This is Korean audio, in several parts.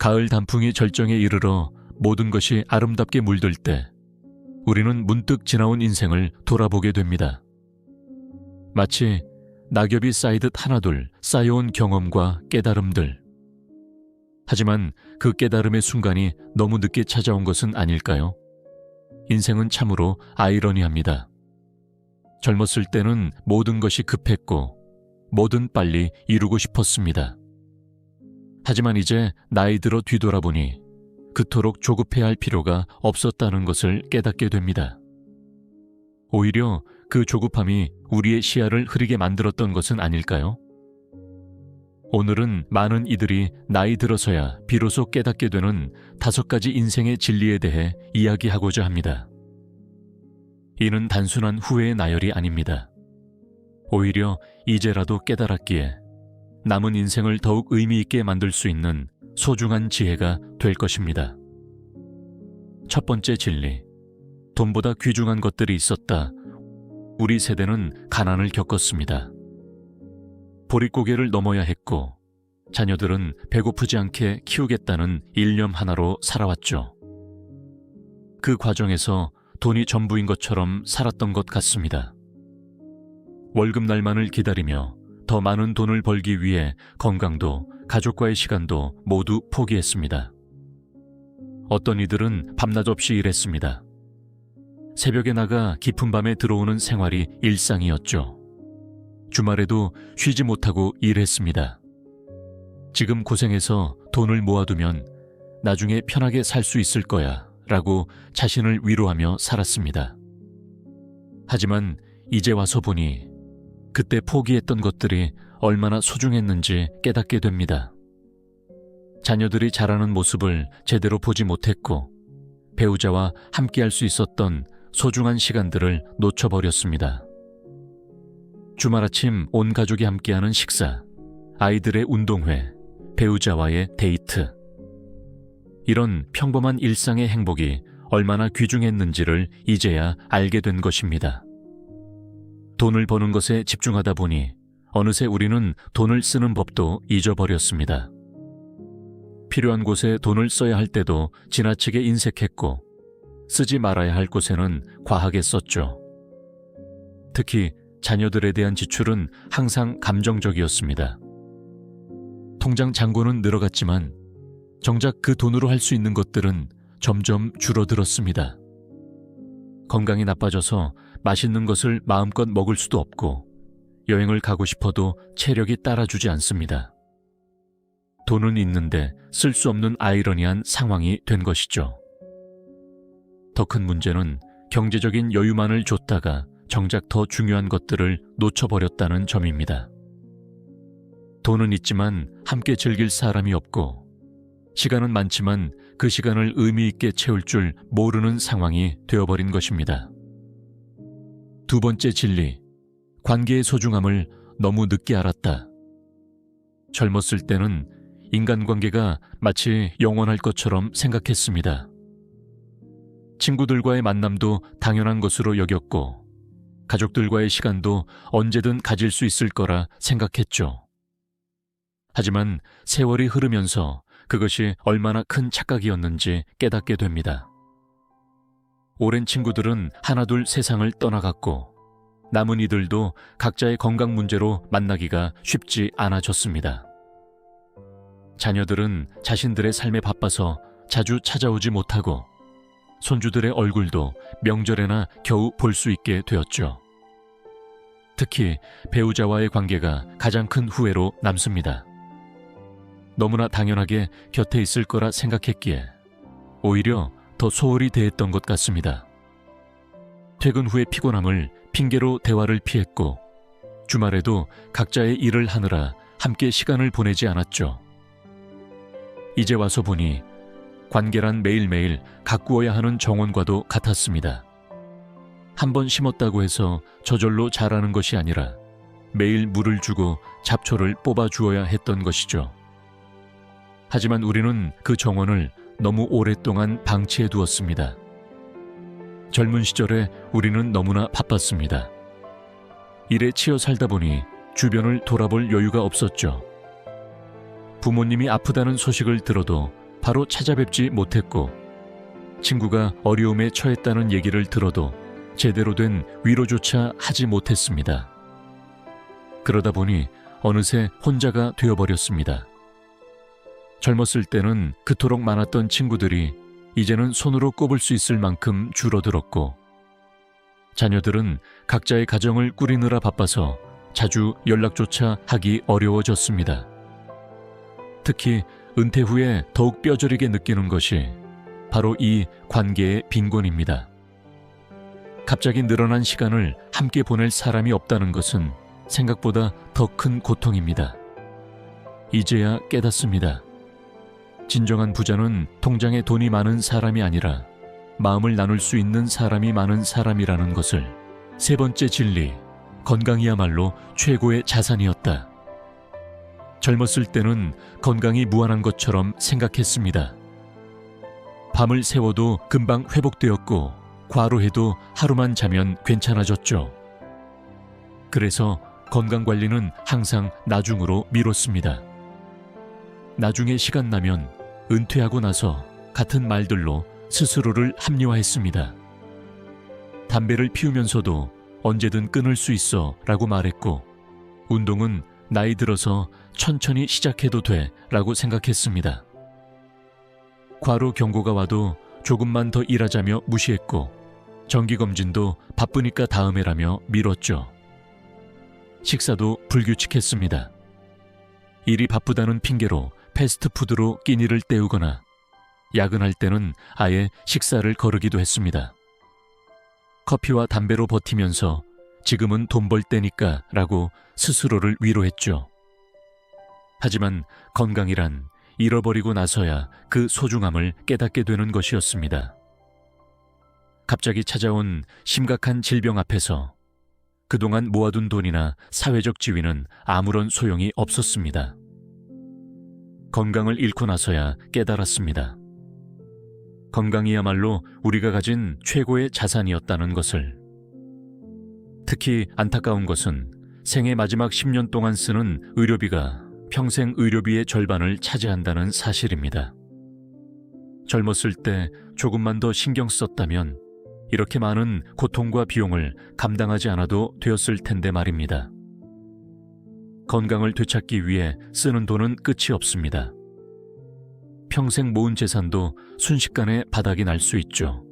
가을 단풍이 절정에 이르러 모든 것이 아름답게 물들 때 우리는 문득 지나온 인생을 돌아보게 됩니다. 마치 낙엽이 쌓이듯 하나둘 쌓여온 경험과 깨달음들. 하지만 그 깨달음의 순간이 너무 늦게 찾아온 것은 아닐까요? 인생은 참으로 아이러니합니다. 젊었을 때는 모든 것이 급했고 뭐든 빨리 이루고 싶었습니다. 하지만 이제 나이 들어 뒤돌아보니 그토록 조급해야 할 필요가 없었다는 것을 깨닫게 됩니다. 오히려 그 조급함이 우리의 시야를 흐리게 만들었던 것은 아닐까요? 오늘은 많은 이들이 나이 들어서야 비로소 깨닫게 되는 5가지 인생의 진리에 대해 이야기하고자 합니다. 이는 단순한 후회의 나열이 아닙니다. 오히려 이제라도 깨달았기에 남은 인생을 더욱 의미 있게 만들 수 있는 소중한 지혜가 될 것입니다. 첫 번째 진리, 돈보다 귀중한 것들이 있었다. 우리 세대는 가난을 겪었습니다. 보릿고개를 넘어야 했고 자녀들은 배고프지 않게 키우겠다는 일념 하나로 살아왔죠. 그 과정에서 돈이 전부인 것처럼 살았던 것 같습니다. 월급날만을 기다리며 더 많은 돈을 벌기 위해 건강도 가족과의 시간도 모두 포기했습니다. 어떤 이들은 밤낮 없이 일했습니다. 새벽에 나가 깊은 밤에 들어오는 생활이 일상이었죠. 주말에도 쉬지 못하고 일했습니다. 지금 고생해서 돈을 모아두면 나중에 편하게 살 수 있을 거야 라고 자신을 위로하며 살았습니다. 하지만 이제 와서 보니 그때 포기했던 것들이 얼마나 소중했는지 깨닫게 됩니다. 자녀들이 자라는 모습을 제대로 보지 못했고 배우자와 함께할 수 있었던 소중한 시간들을 놓쳐버렸습니다. 주말 아침 온 가족이 함께하는 식사, 아이들의 운동회, 배우자와의 데이트. 이런 평범한 일상의 행복이 얼마나 귀중했는지를 이제야 알게 된 것입니다. 돈을 버는 것에 집중하다 보니 어느새 우리는 돈을 쓰는 법도 잊어버렸습니다. 필요한 곳에 돈을 써야 할 때도 지나치게 인색했고 쓰지 말아야 할 곳에는 과하게 썼죠. 특히 자녀들에 대한 지출은 항상 감정적이었습니다. 통장 잔고는 늘어갔지만 정작 그 돈으로 할 수 있는 것들은 점점 줄어들었습니다. 건강이 나빠져서 맛있는 것을 마음껏 먹을 수도 없고 여행을 가고 싶어도 체력이 따라주지 않습니다. 돈은 있는데 쓸 수 없는 아이러니한 상황이 된 것이죠. 더 큰 문제는 경제적인 여유만을 줬다가 정작 더 중요한 것들을 놓쳐버렸다는 점입니다. 돈은 있지만 함께 즐길 사람이 없고 시간은 많지만 그 시간을 의미 있게 채울 줄 모르는 상황이 되어버린 것입니다. 두 번째 진리, 관계의 소중함을 너무 늦게 알았다. 젊었을 때는 인간관계가 마치 영원할 것처럼 생각했습니다. 친구들과의 만남도 당연한 것으로 여겼고 가족들과의 시간도 언제든 가질 수 있을 거라 생각했죠. 하지만 세월이 흐르면서 그것이 얼마나 큰 착각이었는지 깨닫게 됩니다. 오랜 친구들은 하나둘 세상을 떠나갔고 남은 이들도 각자의 건강 문제로 만나기가 쉽지 않아졌습니다. 자녀들은 자신들의 삶에 바빠서 자주 찾아오지 못하고 손주들의 얼굴도 명절에나 겨우 볼 수 있게 되었죠. 특히 배우자와의 관계가 가장 큰 후회로 남습니다. 너무나 당연하게 곁에 있을 거라 생각했기에 오히려 더 소홀히 대했던 것 같습니다. 퇴근 후의 피곤함을 핑계로 대화를 피했고 주말에도 각자의 일을 하느라 함께 시간을 보내지 않았죠. 이제 와서 보니 관계란 매일매일 가꾸어야 하는 정원과도 같았습니다. 한 번 심었다고 해서 저절로 자라는 것이 아니라 매일 물을 주고 잡초를 뽑아 주어야 했던 것이죠. 하지만 우리는 그 정원을 너무 오랫동안 방치해 두었습니다. 젊은 시절에 우리는 너무나 바빴습니다. 일에 치여 살다 보니 주변을 돌아볼 여유가 없었죠. 부모님이 아프다는 소식을 들어도 바로 찾아뵙지 못했고 친구가 어려움에 처했다는 얘기를 들어도 제대로 된 위로조차 하지 못했습니다. 그러다 보니 어느새 혼자가 되어버렸습니다. 젊었을 때는 그토록 많았던 친구들이 이제는 손으로 꼽을 수 있을 만큼 줄어들었고 자녀들은 각자의 가정을 꾸리느라 바빠서 자주 연락조차 하기 어려워졌습니다. 특히 은퇴 후에 더욱 뼈저리게 느끼는 것이 바로 이 관계의 빈곤입니다. 갑자기 늘어난 시간을 함께 보낼 사람이 없다는 것은 생각보다 더 큰 고통입니다. 이제야 깨닫습니다. 진정한 부자는 통장에 돈이 많은 사람이 아니라 마음을 나눌 수 있는 사람이 많은 사람이라는 것을. 세 번째 진리, 건강이야말로 최고의 자산이었다. 젊었을 때는 건강이 무한한 것처럼 생각했습니다. 밤을 새워도 금방 회복되었고 과로해도 하루만 자면 괜찮아졌죠. 그래서 건강관리는 항상 나중으로 미뤘습니다. 나중에 시간 나면 은퇴하고 나서 같은 말들로 스스로를 합리화했습니다. 담배를 피우면서도 언제든 끊을 수 있어 라고 말했고 운동은 나이 들어서 천천히 시작해도 돼 라고 생각했습니다. 과로 경고가 와도 조금만 더 일하자며 무시했고 정기검진도 바쁘니까 다음에라며 미뤘죠. 식사도 불규칙했습니다. 일이 바쁘다는 핑계로 패스트푸드로 끼니를 때우거나 야근할 때는 아예 식사를 거르기도 했습니다. 커피와 담배로 버티면서 지금은 돈 벌 때니까 라고 스스로를 위로했죠. 하지만 건강이란 잃어버리고 나서야 그 소중함을 깨닫게 되는 것이었습니다. 갑자기 찾아온 심각한 질병 앞에서 그동안 모아둔 돈이나 사회적 지위는 아무런 소용이 없었습니다. 건강을 잃고 나서야 깨달았습니다. 건강이야말로 우리가 가진 최고의 자산이었다는 것을. 특히 안타까운 것은 생애 마지막 10년 동안 쓰는 의료비가 평생 의료비의 절반을 차지한다는 사실입니다. 젊었을 때 조금만 더 신경 썼다면 이렇게 많은 고통과 비용을 감당하지 않아도 되었을 텐데 말입니다. 건강을 되찾기 위해 쓰는 돈은 끝이 없습니다. 평생 모은 재산도 순식간에 바닥이 날 수 있죠.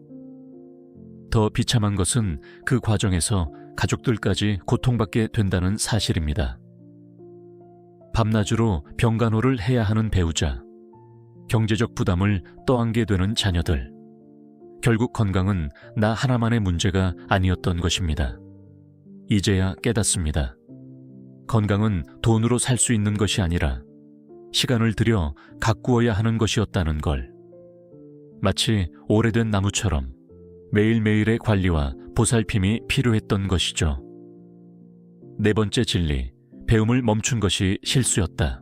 더 비참한 것은 그 과정에서 가족들까지 고통받게 된다는 사실입니다. 밤낮으로 병간호를 해야 하는 배우자, 경제적 부담을 떠안게 되는 자녀들. 결국 건강은 나 하나만의 문제가 아니었던 것입니다. 이제야 깨닫습니다. 건강은 돈으로 살 수 있는 것이 아니라 시간을 들여 가꾸어야 하는 것이었다는 걸. 마치 오래된 나무처럼 매일매일의 관리와 보살핌이 필요했던 것이죠. 네 번째 진리, 배움을 멈춘 것이 실수였다.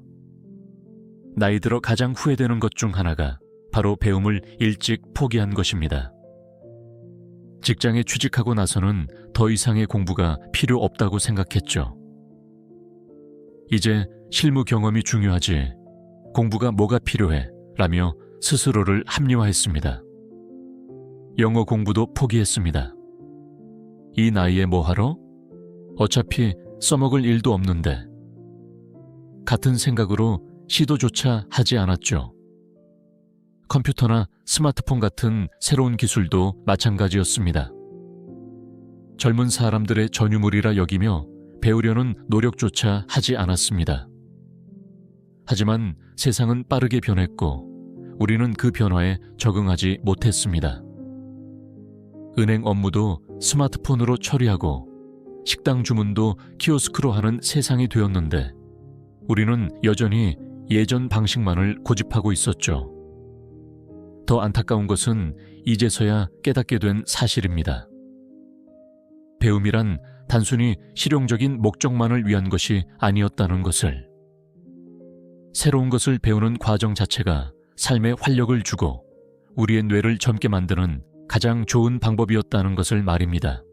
나이 들어 가장 후회되는 것 중 하나가 바로 배움을 일찍 포기한 것입니다. 직장에 취직하고 나서는 더 이상의 공부가 필요 없다고 생각했죠. 이제 실무 경험이 중요하지 공부가 뭐가 필요해 라며 스스로를 합리화했습니다. 영어 공부도 포기했습니다. 이 나이에 뭐하러? 어차피 써먹을 일도 없는데. 같은 생각으로 시도조차 하지 않았죠. 컴퓨터나 스마트폰 같은 새로운 기술도 마찬가지였습니다. 젊은 사람들의 전유물이라 여기며 배우려는 노력조차 하지 않았습니다. 하지만 세상은 빠르게 변했고 우리는 그 변화에 적응하지 못했습니다. 은행 업무도 스마트폰으로 처리하고 식당 주문도 키오스크로 하는 세상이 되었는데 우리는 여전히 예전 방식만을 고집하고 있었죠. 더 안타까운 것은 이제서야 깨닫게 된 사실입니다. 배움이란 단순히 실용적인 목적만을 위한 것이 아니었다는 것을. 새로운 것을 배우는 과정 자체가 삶에 활력을 주고 우리의 뇌를 젊게 만드는 가장 좋은 방법이었다는 것을 말입니다.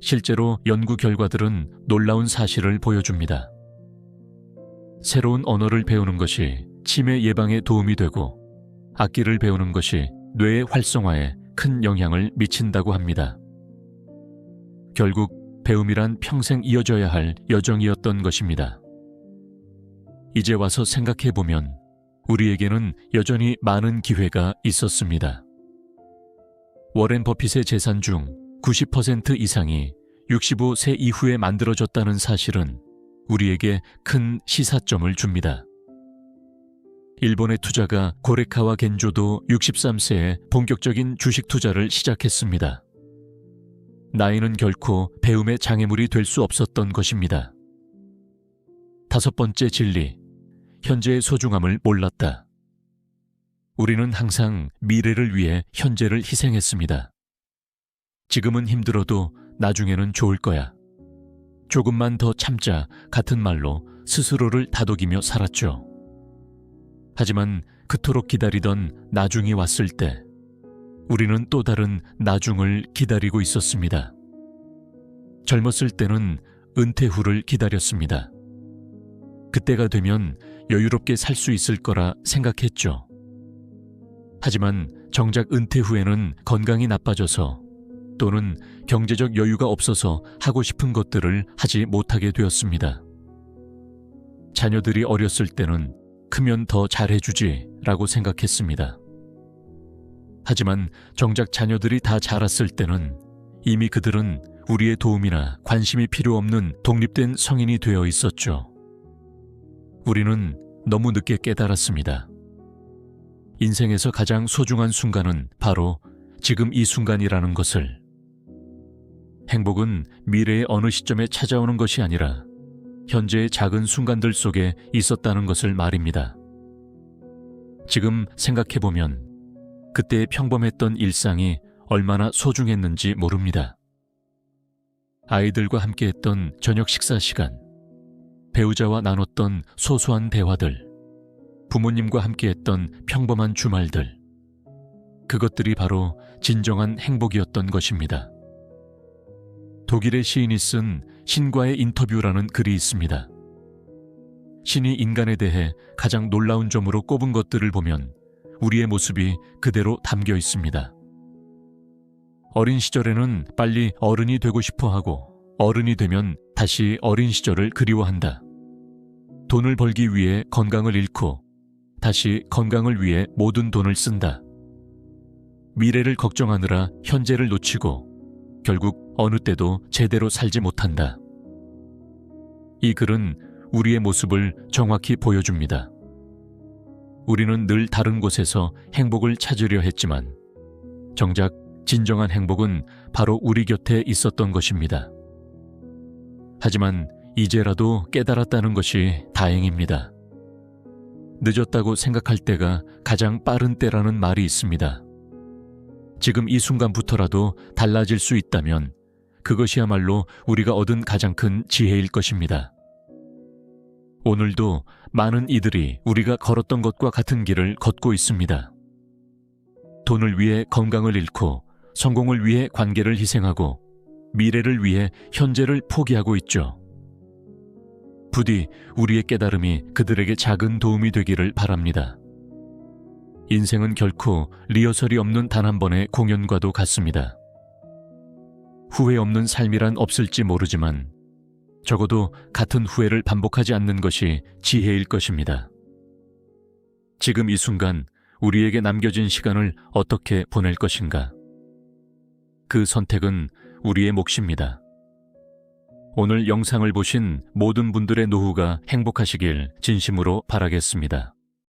실제로 연구 결과들은 놀라운 사실을 보여줍니다. 새로운 언어를 배우는 것이 치매 예방에 도움이 되고 악기를 배우는 것이 뇌의 활성화에 큰 영향을 미친다고 합니다. 결국 배움이란 평생 이어져야 할 여정이었던 것입니다. 이제 와서 생각해보면 우리에게는 여전히 많은 기회가 있었습니다. 워렌 버핏의 재산 중 90% 이상이 65세 이후에 만들어졌다는 사실은 우리에게 큰 시사점을 줍니다. 일본의 투자가 고레카와 겐조도 63세에 본격적인 주식 투자를 시작했습니다. 나이는 결코 배움의 장애물이 될 수 없었던 것입니다. 다섯 번째 진리, 현재의 소중함을 몰랐다. 우리는 항상 미래를 위해 현재를 희생했습니다. 지금은 힘들어도 나중에는 좋을 거야. 조금만 더 참자 같은 말로 스스로를 다독이며 살았죠. 하지만 그토록 기다리던 나중이 왔을 때 우리는 또 다른 나중을 기다리고 있었습니다. 젊었을 때는 은퇴 후를 기다렸습니다. 그때가 되면 여유롭게 살 수 있을 거라 생각했죠. 하지만 정작 은퇴 후에는 건강이 나빠져서 또는 경제적 여유가 없어서 하고 싶은 것들을 하지 못하게 되었습니다. 자녀들이 어렸을 때는 크면 더 잘해주지 라고 생각했습니다. 하지만 정작 자녀들이 다 자랐을 때는 이미 그들은 우리의 도움이나 관심이 필요 없는 독립된 성인이 되어 있었죠. 우리는 너무 늦게 깨달았습니다. 인생에서 가장 소중한 순간은 바로 지금 이 순간이라는 것을. 행복은 미래의 어느 시점에 찾아오는 것이 아니라 현재의 작은 순간들 속에 있었다는 것을 말입니다. 지금 생각해보면 그때의 평범했던 일상이 얼마나 소중했는지 모릅니다. 아이들과 함께했던 저녁 식사 시간, 배우자와 나눴던 소소한 대화들, 부모님과 함께했던 평범한 주말들, 그것들이 바로 진정한 행복이었던 것입니다. 독일의 시인이 쓴 신과의 인터뷰라는 글이 있습니다. 신이 인간에 대해 가장 놀라운 점으로 꼽은 것들을 보면 우리의 모습이 그대로 담겨 있습니다. 어린 시절에는 빨리 어른이 되고 싶어 하고 어른이 되면 다시 어린 시절을 그리워한다. 돈을 벌기 위해 건강을 잃고 다시 건강을 위해 모든 돈을 쓴다. 미래를 걱정하느라 현재를 놓치고 결국 어느 때도 제대로 살지 못한다. 이 글은 우리의 모습을 정확히 보여줍니다. 우리는 늘 다른 곳에서 행복을 찾으려 했지만 정작 진정한 행복은 바로 우리 곁에 있었던 것입니다. 하지만 이제라도 깨달았다는 것이 다행입니다. 늦었다고 생각할 때가 가장 빠른 때라는 말이 있습니다. 지금 이 순간부터라도 달라질 수 있다면 그것이야말로 우리가 얻은 가장 큰 지혜일 것입니다. 오늘도 많은 이들이 우리가 걸었던 것과 같은 길을 걷고 있습니다. 돈을 위해 건강을 잃고 성공을 위해 관계를 희생하고 미래를 위해 현재를 포기하고 있죠. 부디 우리의 깨달음이 그들에게 작은 도움이 되기를 바랍니다. 인생은 결코 리허설이 없는 단 한 번의 공연과도 같습니다. 후회 없는 삶이란 없을지 모르지만 적어도 같은 후회를 반복하지 않는 것이 지혜일 것입니다. 지금 이 순간 우리에게 남겨진 시간을 어떻게 보낼 것인가? 그 선택은 우리의 몫입니다. 오늘 영상을 보신 모든 분들의 노후가 행복하시길 진심으로 바라겠습니다.